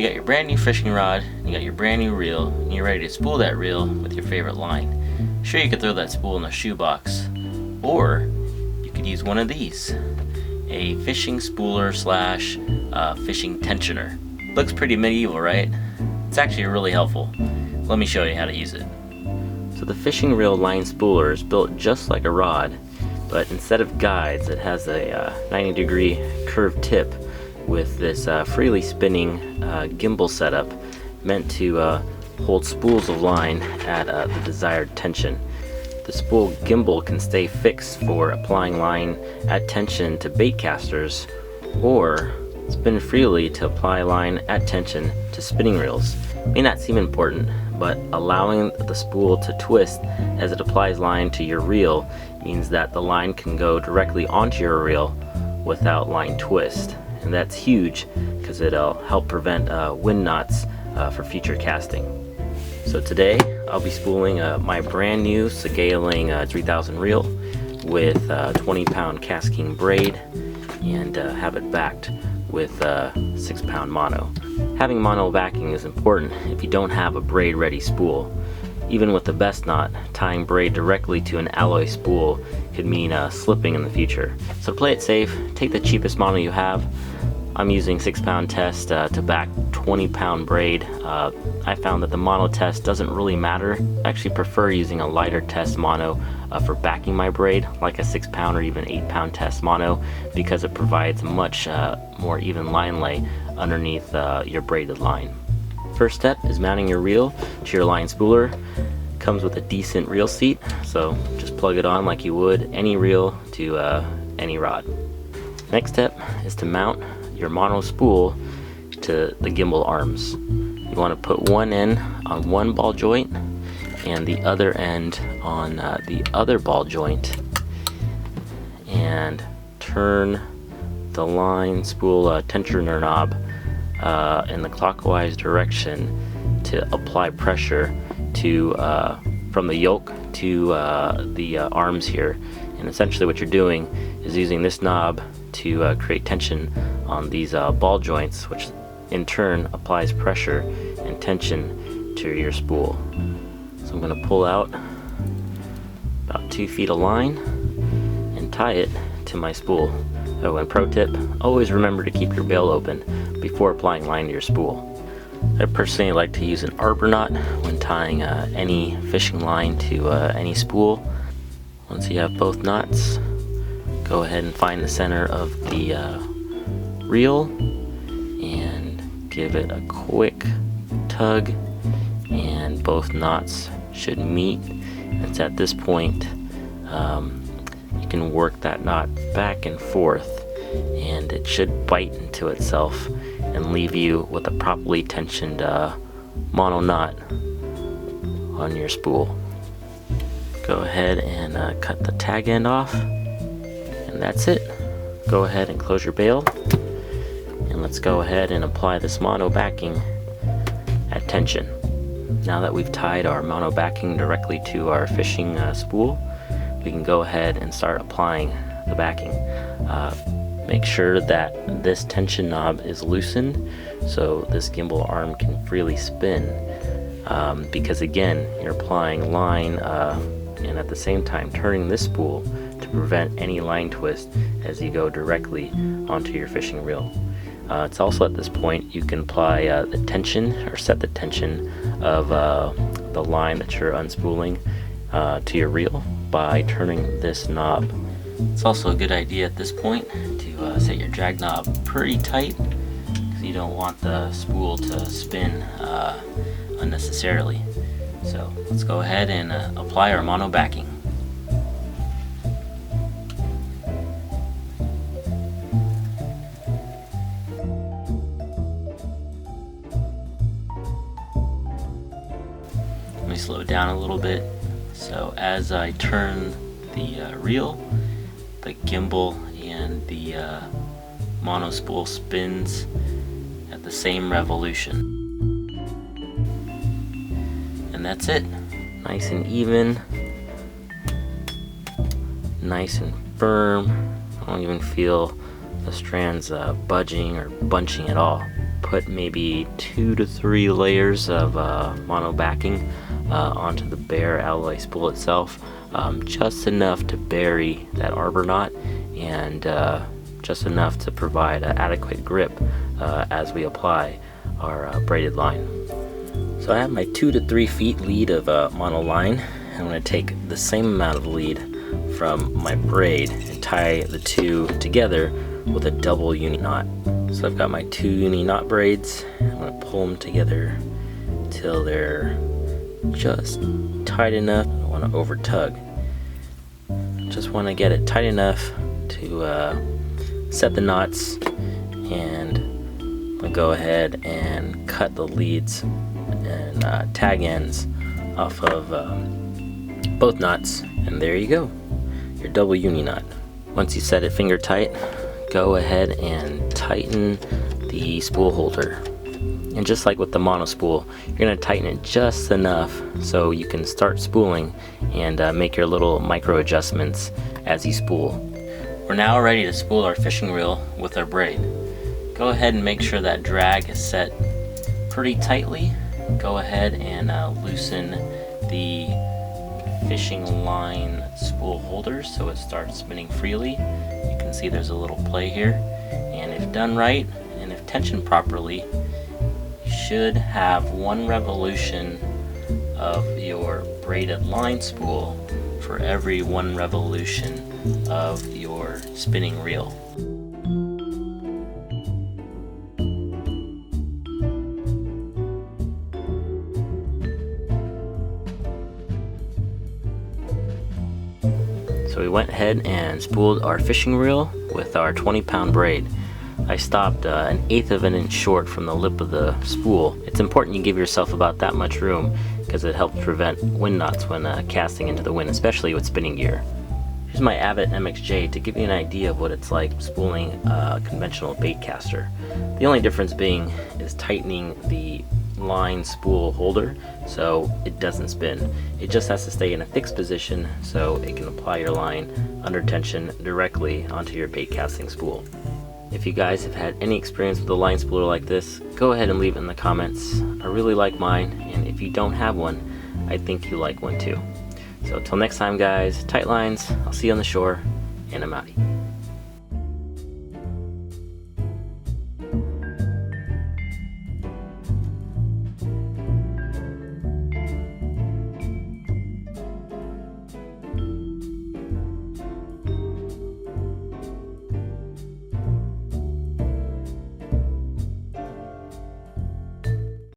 you got your brand new fishing rod, you got your brand new reel, and you're ready to spool that reel with your favorite line. Sure, you could throw that spool in a shoebox, or you could use one of these, a fishing spooler slash fishing tensioner. Looks pretty medieval, right? It's actually really helpful. Let me show you how to use it. So the fishing reel line spooler is built just like a rod, but instead of guides, it has a 90-degree curved tip with this freely spinning gimbal setup meant to hold spools of line at the desired tension. The spool gimbal can stay fixed for applying line at tension to bait casters, or spin freely to apply line at tension to spinning reels. May not seem important, but allowing the spool to twist as it applies line to your reel means that the line can go directly onto your reel without line twist. And that's huge because it'll help prevent wind knots for future casting. So today I'll be spooling my brand new Scaling 3000 reel with 20-pound Cast King braid and have it backed with 6-pound mono. Having mono backing is important if you don't have a braid ready spool. Even with the best knot, tying braid directly to an alloy spool could mean slipping in the future. So to play it safe, take the cheapest mono you have. I'm using 6-pound test to back 20-pound braid. I found that the mono test doesn't really matter. I actually prefer using a lighter test mono for backing my braid, like a 6-pound or even 8-pound test mono, because it provides much more even line lay underneath your braided line. First step is mounting your reel to your line spooler. Comes with a decent reel seat, so just plug it on like you would any reel to any rod. Next step is to mount your mono spool to the gimbal arms. You want to put one end on one ball joint and the other end on the other ball joint, and turn the line spool tensioner knob in the clockwise direction to apply pressure to from the yoke to the arms here. And essentially what you're doing is using this knob to create tension on these ball joints, which in turn applies pressure and tension to your spool. So I'm going to pull out about 2 feet of line and tie it to my spool. Oh, and pro tip, always remember to keep your bail open before applying line to your spool. I personally like to use an arbor knot when tying any fishing line to any spool. Once you have both knots, go ahead and find the center of the reel and give it a quick tug, and both knots should meet. It's at this point you can work that knot back and forth, and it should bite into itself and leave you with a properly tensioned mono knot on your spool. Go ahead and cut the tag end off, and that's it. Go ahead and close your bail, and let's go ahead and apply this mono backing at tension. Now that we've tied our mono backing directly to our fishing spool, we can go ahead and start applying the backing. Make sure that this tension knob is loosened so this gimbal arm can freely spin, because again, you're applying line and at the same time turning this spool to prevent any line twist as you go directly onto your fishing reel. It's also at this point you can apply the tension, or set the tension of the line that you're unspooling to your reel by turning this knob. It's also a good idea at this point to set your drag knob pretty tight, because you don't want the spool to spin unnecessarily. So let's go ahead and apply our mono backing. Let me slow it down a little bit. So as I turn the reel, the gimbal and the mono spool spins at the same revolution. And that's it. Nice and even, nice and firm. I don't even feel the strands budging or bunching at all. put maybe 2 to 3 layers of mono backing onto the bare alloy spool itself, just enough to bury that arbor knot, and just enough to provide adequate grip as we apply our braided line. So I have my 2 to 3 feet lead of mono line. I'm going to take the same amount of lead from my braid and tie the two together with a double uni knot. So I've got my 2 uni knot braids. I'm going to pull them together till they're just tight enough. I don't want to over tug. Just want to get it tight enough to set the knots, and I'm going to go ahead and cut the leads and tag ends off of both knots, and there you go, your double uni knot. Once you set it finger tight, go ahead and tighten the spool holder. And just like with the mono spool, you're going to tighten it just enough so you can start spooling and make your little micro adjustments as you spool. We're now ready to spool our fishing reel with our braid. Go ahead and make sure that drag is set pretty tightly. Go ahead and loosen the fishing line spool holder so it starts spinning freely. You can see there's a little play here, and if done right and if tensioned properly, you should have 1 revolution of your braided line spool for every 1 revolution of your spinning reel. So we went ahead and spooled our fishing reel with our 20-pound braid. I stopped 1/8 of an inch short from the lip of the spool. It's important you give yourself about that much room because it helps prevent wind knots when casting into the wind, especially with spinning gear. Here's my Abbott MXJ to give you an idea of what it's like spooling a conventional bait caster. The only difference being is tightening the line spool holder so it doesn't spin. It just has to stay in a fixed position so it can apply your line under tension directly onto your bait casting spool. If you guys have had any experience with a line spooler like this, go ahead and leave it in the comments. I really like mine, and if you don't have one, I think you like one too. So till next time guys, tight lines, I'll see you on the shore, and I'm outie.